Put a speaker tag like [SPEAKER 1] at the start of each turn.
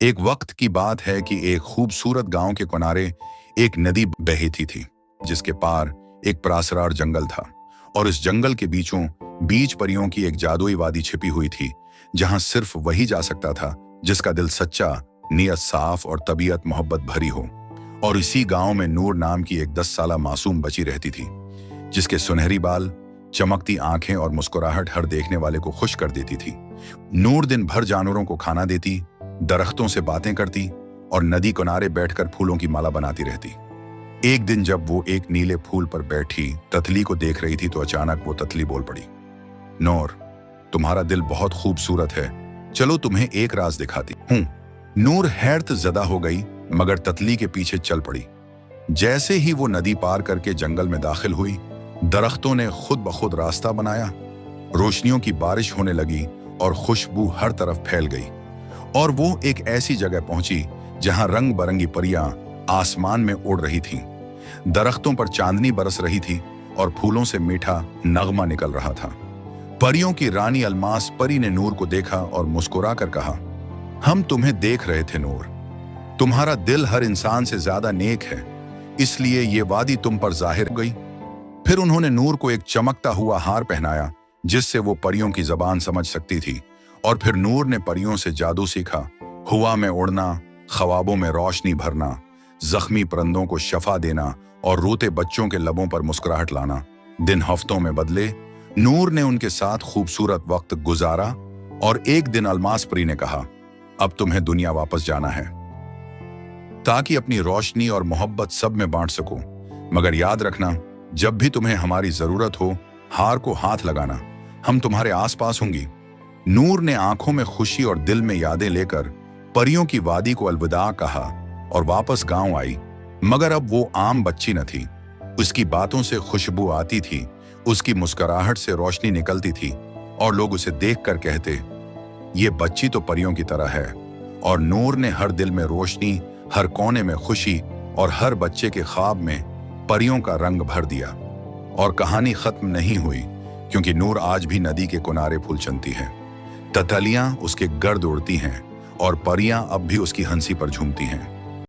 [SPEAKER 1] एक वक्त की बात है कि एक खूबसूरत गांव के किनारे एक नदी बहती थी, जिसके पार एक प्रासरार जंगल था। और इस जंगल के बीचों बीच परियों की एक जादुई वादी छिपी हुई थी, जहां सिर्फ वही जा सकता था जिसका दिल सच्चा, नीयत साफ और तबीयत मोहब्बत भरी हो। और इसी गांव में नूर नाम की एक 10 साला मासूम बची रहती थी, जिसके सुनहरी बाल, चमकती आंखें और मुस्कुराहट हर देखने वाले को खुश कर देती थी। नूर दिन भर जानवरों को खाना देती, दरख्तों से बातें करती और नदी किनारे बैठकर फूलों की माला बनाती रहती। एक दिन जब वो एक नीले फूल पर बैठी ततली को देख रही थी तो अचानक वो ततली बोल पड़ी, नूर, तुम्हारा दिल बहुत खूबसूरत है, चलो तुम्हें एक राज दिखाती हूं। नूर हैरत ज़दा हो गई, मगर ततली के पीछे चल पड़ी। जैसे ही वो नदी पार करके जंगल में दाखिल हुई, दरख्तों ने खुद ब खुद रास्ता बनाया, रोशनियों की बारिश होने लगी और खुशबू हर तरफ फैल गई। और वो एक ऐसी जगह पहुंची जहां रंग बरंगी परियां आसमान में उड़ रही थीं। दरख्तों पर चांदनी बरस रही थी और फूलों से मीठा नगमा निकल रहा था। परियों की रानी अलमास परी ने नूर को देखा और मुस्कुरा कर कहा, हम तुम्हें देख रहे थे नूर, तुम्हारा दिल हर इंसान से ज्यादा नेक है, इसलिए ये वादी तुम पर जाहिर हो गई। फिर उन्होंने नूर को एक चमकता हुआ हार पहनाया, जिससे वो परियों की जबान समझ सकती थी। और फिर नूर ने परियों से जादू सीखा, हुआ में उड़ना, ख्वाबों में रोशनी भरना, जख्मी परिंदों को शफा देना और रोते बच्चों के लबों पर मुस्कुराहट लाना। दिन हफ्तों में बदले, नूर ने उनके साथ खूबसूरत वक्त गुजारा और एक दिन अलमास परी ने कहा, अब तुम्हें दुनिया वापस जाना है ताकि अपनी रोशनी और मोहब्बत सब में बांट सको। मगर याद रखना, जब भी तुम्हें हमारी जरूरत हो, हार को हाथ लगाना, हम तुम्हारे आसपास होंगी। नूर ने आंखों में खुशी और दिल में यादें लेकर परियों की वादी को अलविदा कहा और वापस गांव आई। मगर अब वो आम बच्ची न थी। उसकी बातों से खुशबू आती थी, उसकी मुस्कुराहट से रोशनी निकलती थी और लोग उसे देखकर कहते, ये बच्ची तो परियों की तरह है। और नूर ने हर दिल में रोशनी, हर कोने में खुशी और हर बच्चे के ख्वाब में परियों का रंग भर दिया। और कहानी खत्म नहीं हुई, क्योंकि नूर आज भी नदी के किनारे फूल चुनती है, ततलियां उसके गर्द उड़ती हैं और परियां अब भी उसकी हंसी पर झूमती हैं।